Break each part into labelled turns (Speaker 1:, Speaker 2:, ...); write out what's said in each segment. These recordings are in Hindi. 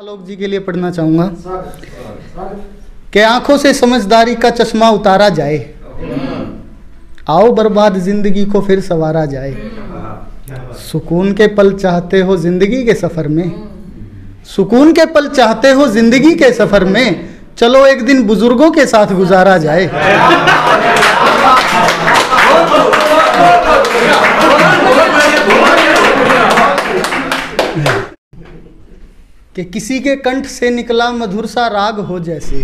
Speaker 1: आलोक जी के लिए पढ़ना चाहूंगा कि आंखों से समझदारी का चश्मा उतारा जाए, आओ बर्बाद जिंदगी को फिर संवारा जाए। सुकून के पल चाहते हो जिंदगी के सफर में, सुकून के पल चाहते हो जिंदगी के सफर में, चलो एक दिन बुजुर्गों के साथ गुजारा जाए। कि किसी के कंठ से निकला मधुर सा राग हो जैसे,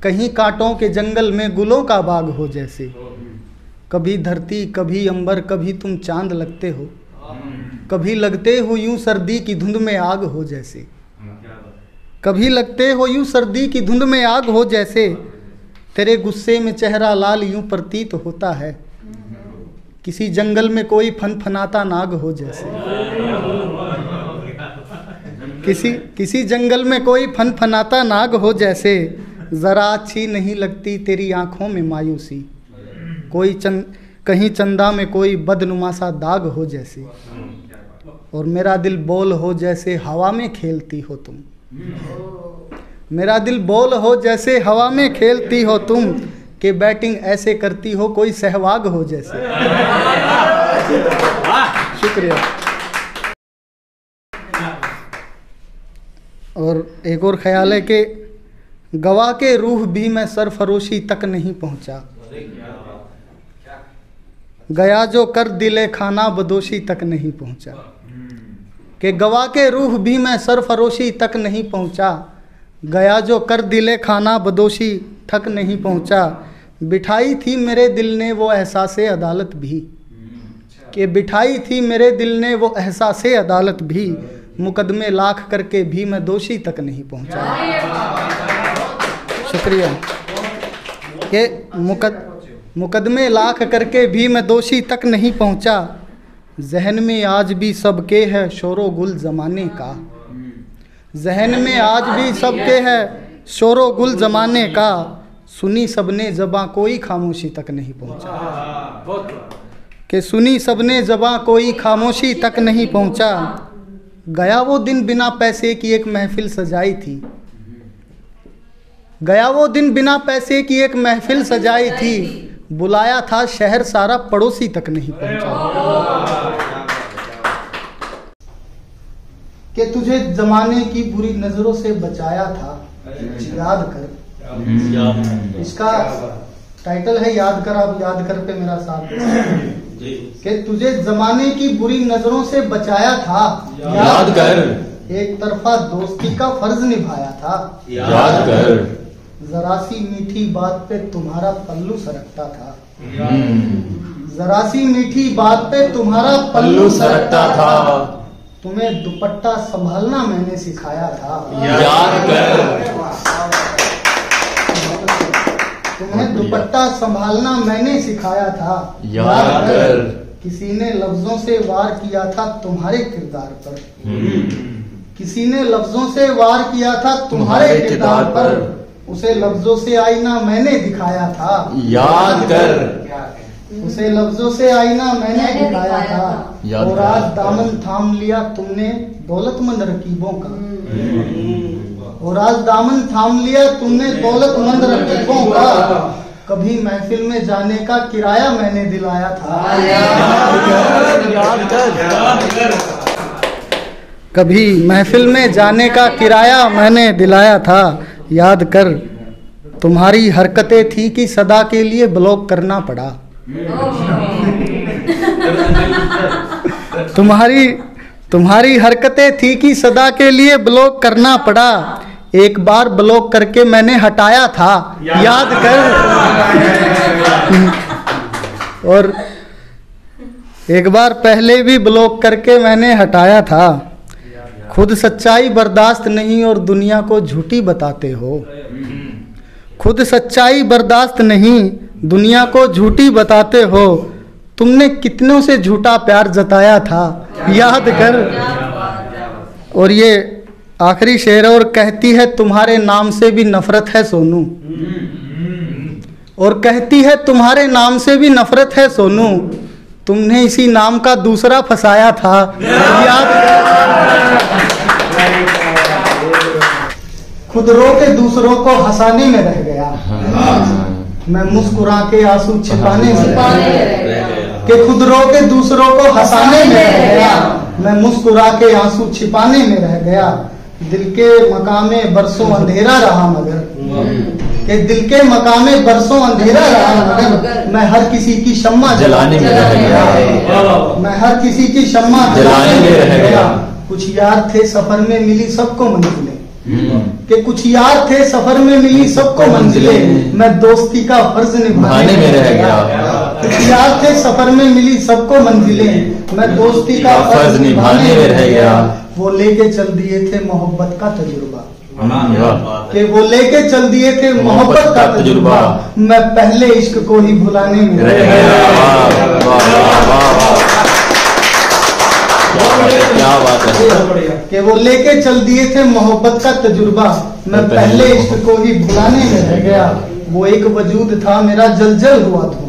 Speaker 1: कहीं कांटों के जंगल में गुलों का बाग हो जैसे। कभी धरती कभी अंबर कभी तुम चांद लगते हो, कभी लगते हो यूं सर्दी की धुंध में आग हो जैसे। कभी लगते हो यूं सर्दी की धुंध में आग हो जैसे, तेरे गुस्से में चेहरा लाल यूं प्रतीत होता है, किसी जंगल में कोई फनफनाता नाग हो जैसे। किसी जंगल में कोई फनफनाता नाग हो जैसे। जरा अच्छी नहीं लगती तेरी आंखों में मायूसी, कहीं चंदा में कोई बदनुमा सा दाग हो जैसे। और मेरा दिल बोल हो जैसे हवा में खेलती हो तुम, मेरा दिल बोल हो जैसे हवा में खेलती हो तुम, कि बैटिंग ऐसे करती हो कोई सहवाग हो जैसे। शुक्रिया। और एक और ख्याल है कि गवा के रूह भी मैं सरफरोशी तक नहीं पहुंचा, गया जो कर दिले खाना बदोशी तक नहीं पहुंचा। कि गवा के रूह भी मैं सरफरोशी तक नहीं पहुंचा, गया जो कर दिले खाना बदोशी तक नहीं पहुंचा। बिठाई थी मेरे दिल ने वो एहसासे अदालत भी, कि बिठाई थी मेरे दिल ने वो एहसासे अदालत भी, मुकदमे लाख करके भी मैं दोषी तक नहीं पहुंचा। शुक्रिया। कि मुकदमे लाख करके भी मैं दोषी तक नहीं पहुंचा। जहन में आज भी सबके है शोरो गुल ज़माने का, जहन में आज भी सबके है शोरो गुल ज़माने का, सुनी सबने ज़बां कोई खामोशी तक नहीं पहुंचा। कि सुनी सबने ज़बां कोई खामोशी तक नहीं पहुंचा। गया वो दिन बिना पैसे की एक महफिल सजाई थी, गया वो दिन बिना पैसे की एक महफिल सजाई थी, बुलाया था शहर सारा पड़ोसी तक नहीं पहुंचा। कि तुझे जमाने की बुरी नजरों से बचाया था, याद कर। इसका टाइटल है याद कर। आप याद कर पे मेरा साथ। कि तुझे जमाने की बुरी नजरों से बचाया था, याद कर। एक तरफा दोस्ती का फर्ज निभाया था,
Speaker 2: याद कर।
Speaker 1: जरा सी मीठी बात पे तुम्हारा पल्लू सरकता था, जरा सी मीठी बात पे तुम्हारा पल्लू सरकता था। तुम्हें दुपट्टा संभालना मैंने सिखाया था,
Speaker 2: याद कर।
Speaker 1: तुम्हें दुपट्टा संभालना मैंने सिखाया था,
Speaker 2: याद कर।
Speaker 1: किसी ने लफ्जों से वार किया था तुम्हारे किरदार पर, किसी ने लफ्जों से वार किया था तुम्हारे किरदार पर, उसे लफ्जों से आईना मैंने दिखाया था,
Speaker 2: याद कर।
Speaker 1: उसे लफ्जों से आईना मैंने दिखाया था। और आज दामन थाम लिया तुमने दौलतमंद रकीबों का, और आज दामन थाम लिया तुमने दौलतमंद रकीबों का, कभी महफिल में जाने का किराया मैंने दिलाया था,
Speaker 2: याद कर।
Speaker 1: कभी महफिल में जाने का किराया मैंने दिलाया था, याद कर। तुम्हारी हरकतें थी कि सदा के लिए ब्लॉक करना पड़ा, तुम्हारी हरकतें थी कि सदा के लिए ब्लॉक करना पड़ा। एक बार ब्लॉक करके मैंने हटाया था, याद कर। और एक बार पहले भी ब्लॉक करके मैंने हटाया था। खुद सच्चाई बर्दाश्त नहीं और दुनिया को झूठी बताते हो, खुद सच्चाई बर्दाश्त नहीं दुनिया को झूठी बताते हो। तुमने कितनों से झूठा प्यार जताया था, याद कर। और ये आखिरी शेर, और कहती है तुम्हारे नाम से भी नफरत है सोनू, और कहती है तुम्हारे नाम से भी नफरत है सोनू, तुमने इसी नाम का दूसरा फंसाया था, याद खुद रो के दूसरों को हंसाने में रह गया, मैं मुस्कुरा के आंसू छिपाने में रह गया। कि खुद रो के दूसरों को हंसाने में रह गया, मैं मुस्कुरा के आंसू छिपाने में रह गया। दिल के मकामे बरसों अंधेरा रहा मगर, कि दिल के मकामे बरसों अंधेरा रहा मगर, मैं हर किसी की शम्मा
Speaker 2: जलाने में रह गया,
Speaker 1: मैं हर किसी की शम्मा
Speaker 2: जलाने में रह गया।
Speaker 1: कुछ यार थे सफर में मिली सबको मंजिलें, कि कुछ यार थे सफर में मिली सबको मंजिलें, मैं दोस्ती का फर्ज निभाने में रह गया। कुछ यार थे सफर में मिली सबको मंजिलें, मैं दोस्ती का फर्ज निभाने में रह गया। वो लेके चल दिए थे मोहब्बत का तजुर्बा, कि वो लेके चल दिए थे मोहब्बत का तजुर्बा, मैं पहले इश्क को ही भुलाने में रह गया।
Speaker 2: क्या बात है,
Speaker 1: कि वो लेके चल दिए थे मोहब्बत का तजुर्बा, मैं पहले इश्क को ही भुलाने में रह गया। वो एक वजूद था मेरा जलजल हुआ धुआं,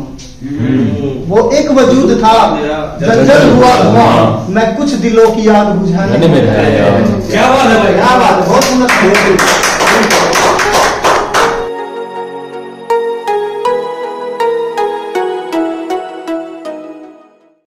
Speaker 1: वो एक वजूद था जलजल हुआ धुआं, मैं कुछ दिलों की आग बुझाने में रह गया। क्या बात है, क्या बात है, बहुत सुंदर।